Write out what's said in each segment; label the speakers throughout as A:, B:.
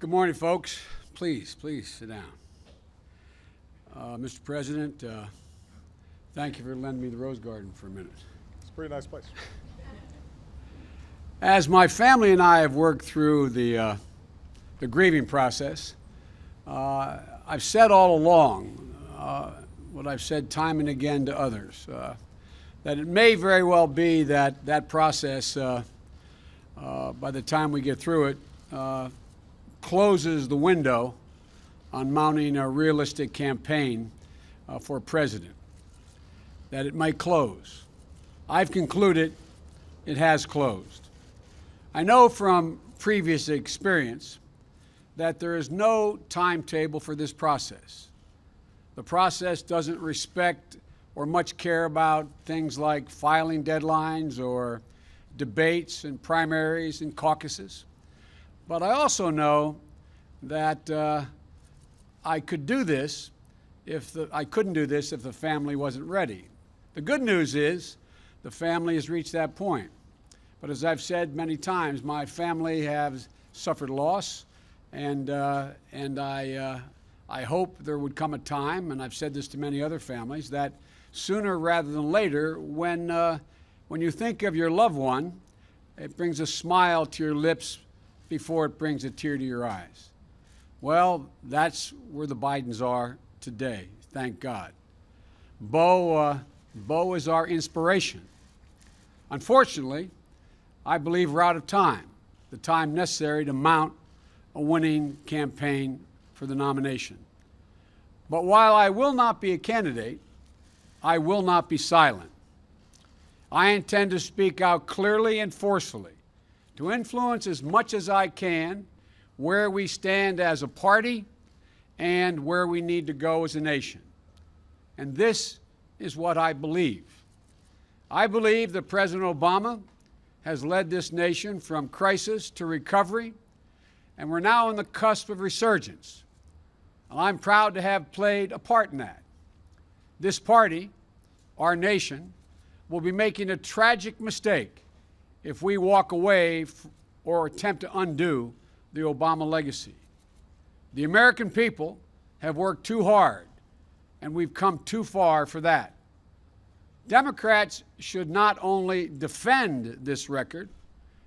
A: Good morning, folks. Please sit down. Mr. President, thank you for lending me the Rose Garden for a minute.
B: It's a pretty nice place.
A: As my family and I have worked through the grieving process, I've said all along what I've said time and again to others, that it may very well be that that process, by the time we get through it, closes the window on mounting a realistic campaign for president, that it might close. I've concluded it has closed. I know from previous experience that there is no timetable for this process. The process doesn't respect or much care about things like filing deadlines or debates and primaries and caucuses. But I also know that I couldn't do this if the family wasn't ready. The good news is the family has reached that point. But as I've said many times, my family has suffered loss, and I hope there would come a time, and I've said this to many other families, that sooner rather than later, when you think of your loved one, it brings a smile to your lips before it brings a tear to your eyes. Well, that's where the Bidens are today, thank God. Bo is our inspiration. Unfortunately, I believe we're out of time, the time necessary to mount a winning campaign for the nomination. But while I will not be a candidate, I will not be silent. I intend to speak out clearly and forcefully to influence as much as I can where we stand as a party and where we need to go as a nation. And this is what I believe. I believe that President Obama has led this nation from crisis to recovery, and we're now on the cusp of resurgence. And I'm proud to have played a part in that. This party, our nation, will be making a tragic mistake if we walk away or attempt to undo the Obama legacy. The American people have worked too hard, and we've come too far for that. Democrats should not only defend this record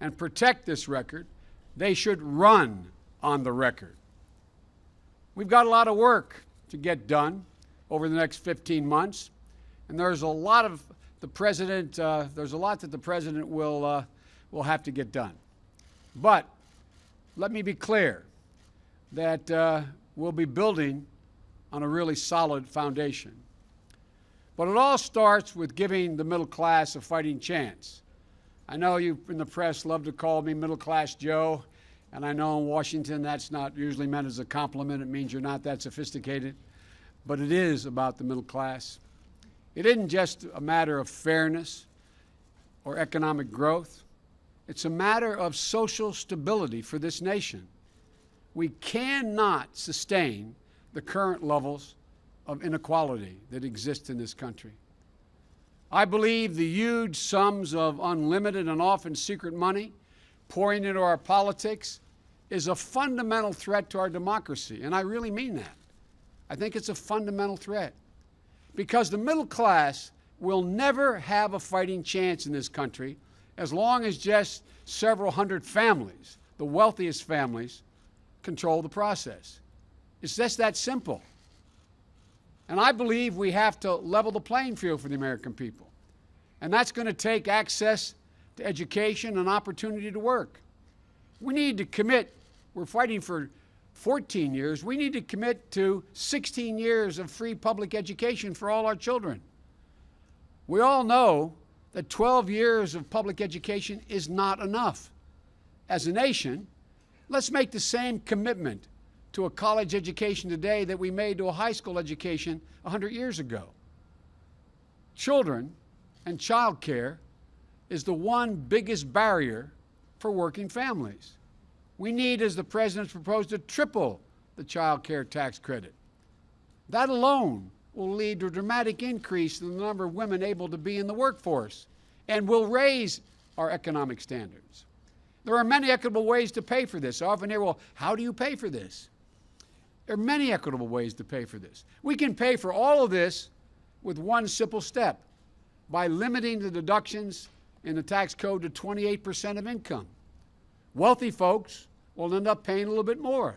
A: and protect this record, they should run on the record. We've got a lot of work to get done over the next 15 months, and there's a lot that the president will have to get done. But let me be clear that we'll be building on a really solid foundation. But it all starts with giving the middle class a fighting chance. I know you in the press love to call me Middle Class Joe, and I know in Washington that's not usually meant as a compliment. It means you're not that sophisticated. But it is about the middle class. It isn't just a matter of fairness or economic growth. It's a matter of social stability for this nation. We cannot sustain the current levels of inequality that exist in this country. I believe the huge sums of unlimited and often secret money pouring into our politics is a fundamental threat to our democracy, and I really mean that. I think it's a fundamental threat because the middle class will never have a fighting chance in this country as long as just several hundred families, the wealthiest families, control the process. It's just that simple. And I believe we have to level the playing field for the American people. And that's going to take access to education and opportunity to work. We need to commit, we're fighting for 14 years, we need to commit to 16 years of free public education for all our children. We all know that 12 years of public education is not enough. As a nation, let's make the same commitment to a college education today that we made to a high school education 100 years ago. Children and child care is the one biggest barrier for working families. We need, as the President's proposed, to triple the child care tax credit. That alone will lead to a dramatic increase in the number of women able to be in the workforce and will raise our economic standards. There are many equitable ways to pay for this. I often hear, well, how do you pay for this? There are many equitable ways to pay for this. We can pay for all of this with one simple step, by limiting the deductions in the tax code to 28% of income. Wealthy folks will end up paying a little bit more.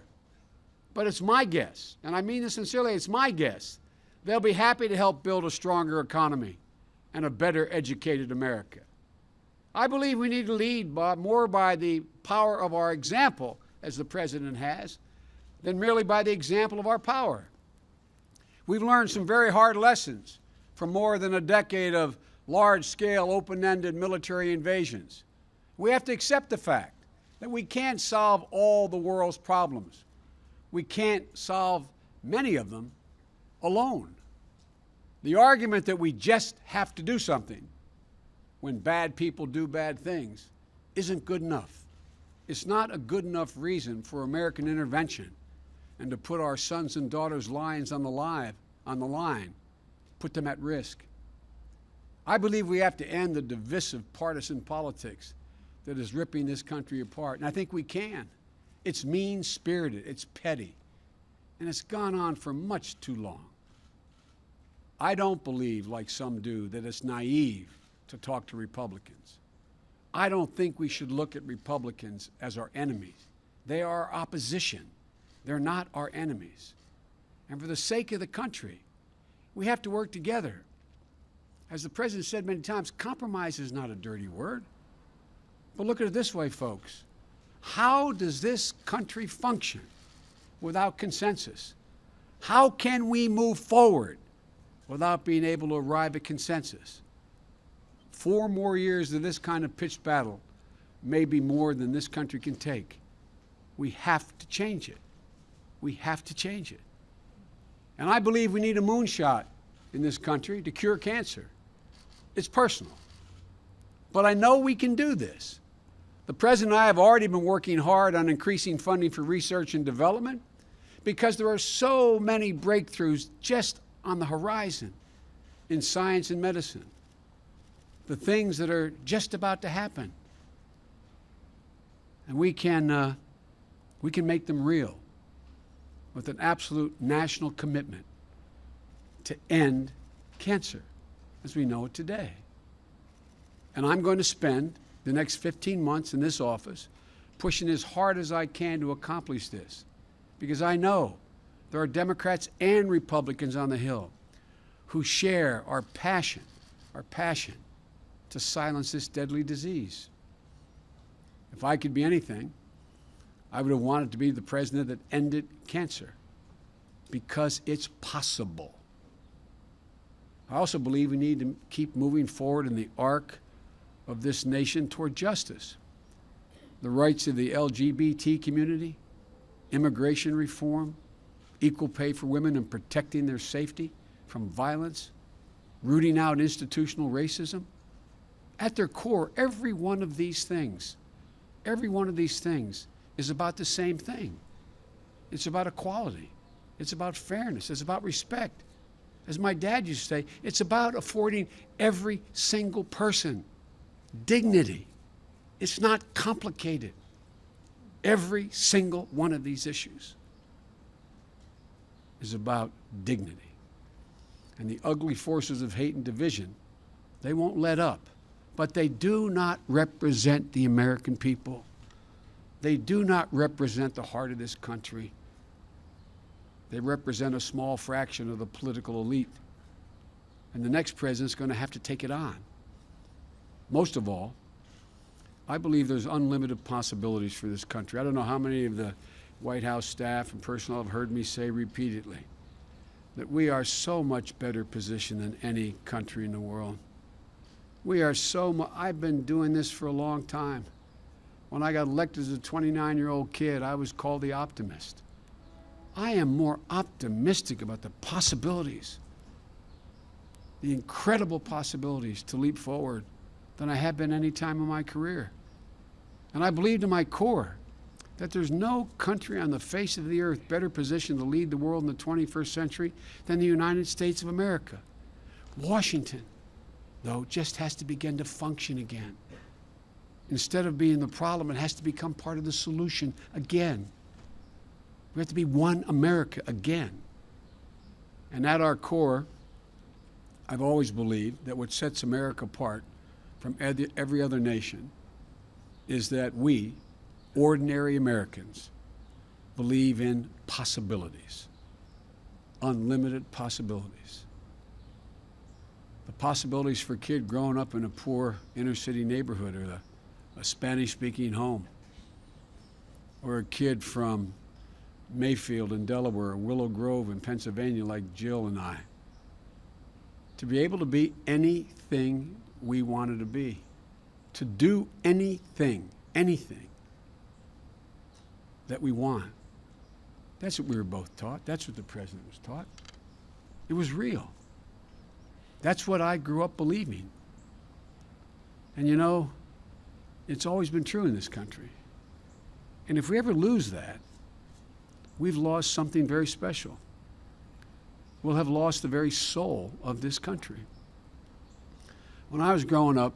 A: But it's my guess, and I mean this sincerely, it's my guess, they'll be happy to help build a stronger economy and a better educated America. I believe we need to lead more by the power of our example, as the President has, than merely by the example of our power. We've learned some very hard lessons from more than a decade of large-scale, open-ended military invasions. We have to accept the fact that we can't solve all the world's problems. We can't solve many of them alone. The argument that we just have to do something when bad people do bad things isn't good enough. It's not a good enough reason for American intervention and to put our sons and daughters' lives on the line, put them at risk. I believe we have to end the divisive partisan politics that is ripping this country apart, and I think we can. It's mean-spirited, it's petty, and it's gone on for much too long. I don't believe, like some do, that it's naive to talk to Republicans. I don't think we should look at Republicans as our enemies. They are our opposition. They're not our enemies. And for the sake of the country, we have to work together. As the President said many times, compromise is not a dirty word. But look at it this way, folks. How does this country function without consensus? How can we move forward without being able to arrive at consensus? 4 more years of this kind of pitched battle may be more than this country can take. We have to change it. We have to change it. And I believe we need a moonshot in this country to cure cancer. It's personal. But I know we can do this. The President and I have already been working hard on increasing funding for research and development because there are so many breakthroughs just on the horizon in science and medicine. The things that are just about to happen. And we can make them real with an absolute national commitment to end cancer as we know it today. And I'm going to spend the next 15 months in this office pushing as hard as I can to accomplish this, because I know there are Democrats and Republicans on the Hill who share our passion to silence this deadly disease. If I could be anything, I would have wanted to be the president that ended cancer, because it's possible. I also believe we need to keep moving forward in the arc of this nation toward justice. The rights of the LGBT community, immigration reform, equal pay for women and protecting their safety from violence, rooting out institutional racism. At their core, every one of these things is about the same thing. It's about equality. It's about fairness. It's about respect. As my dad used to say, it's about affording every single person dignity. It's not complicated. Every single one of these issues is about dignity. And the ugly forces of hate and division, they won't let up. But they do not represent the American people. They do not represent the heart of this country. They represent a small fraction of the political elite. And the next president's going to have to take it on. Most of all, I believe there's unlimited possibilities for this country. I don't know how many of the White House staff and personnel have heard me say repeatedly that we are so much better positioned than any country in the world. We are I've been doing this for a long time. When I got elected as a 29-year-old kid, I was called the optimist. I am more optimistic about the possibilities, the incredible possibilities to leap forward than I have been any time in my career. And I believe to my core that there's no country on the face of the earth better positioned to lead the world in the 21st century than the United States of America. Washington, though, just has to begin to function again. Instead of being the problem, it has to become part of the solution again. We have to be one America again. And at our core, I've always believed that what sets America apart from every other nation is that we, ordinary Americans, believe in possibilities, unlimited possibilities. The possibilities for a kid growing up in a poor inner city neighborhood, or a Spanish-speaking home, or a kid from Mayfield in Delaware, or Willow Grove in Pennsylvania like Jill and I, to be able to be anything we wanted to be, to do anything that we want. That's what we were both taught. That's what the president was taught. It was real. That's what I grew up believing. And you know, it's always been true in this country. And if we ever lose that, we've lost something very special. We'll have lost the very soul of this country. When I was growing up,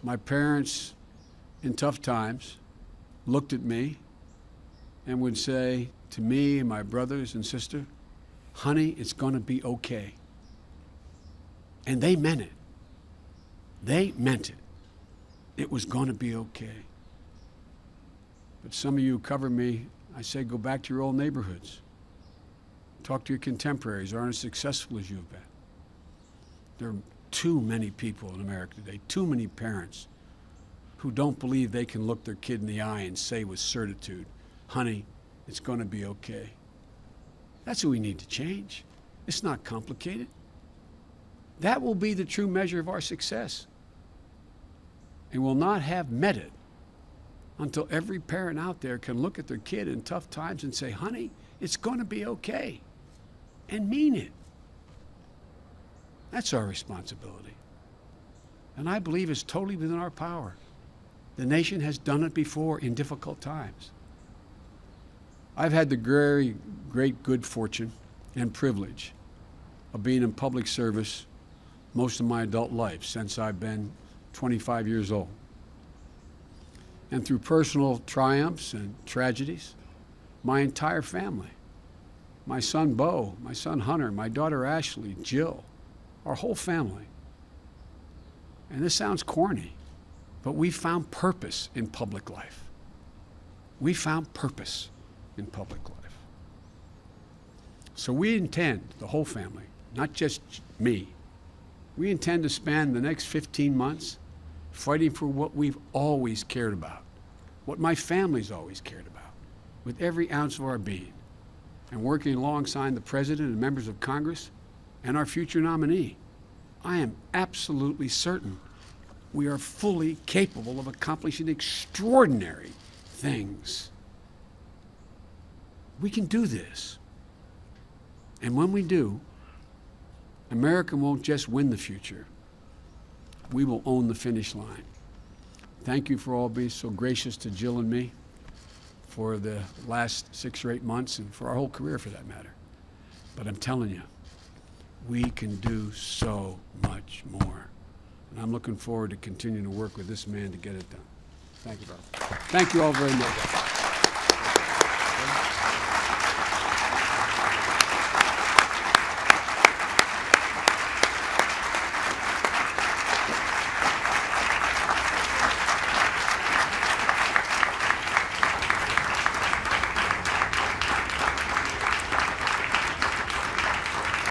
A: my parents, in tough times, looked at me and would say to me and my brothers and sister, "Honey, it's going to be okay." And they meant it. They meant it. It was going to be okay. But some of you who cover me, I say, go back to your old neighborhoods. Talk to your contemporaries who aren't as successful as you've been. There are too many people in America today, too many parents who don't believe they can look their kid in the eye and say with certitude, "Honey, it's going to be okay." That's what we need to change. It's not complicated. That will be the true measure of our success. And we'll not have met it until every parent out there can look at their kid in tough times and say, "Honey, it's going to be okay," and mean it. That's our responsibility. And I believe it's totally within our power. The nation has done it before in difficult times. I've had the very great good fortune and privilege of being in public service most of my adult life, since I've been 25 years old. And through personal triumphs and tragedies, my entire family, my son Bo, my son Hunter, my daughter Ashley, Jill, our whole family. And this sounds corny, but we found purpose in public life. We found purpose in public life. So we intend, the whole family, not just me, we intend to spend the next 15 months fighting for what we've always cared about, what my family's always cared about, with every ounce of our being, and working alongside the President and members of Congress and our future nominee. I am absolutely certain we are fully capable of accomplishing extraordinary things. We can do this. And when we do, America won't just win the future. We will own the finish line. Thank you for all being so gracious to Jill and me for the last 6 or 8 months, and for our whole career for that matter. But I'm telling you, we can do so much more. And I'm looking forward to continuing to work with this man to get it done. Thank you, brother. Thank you all very much.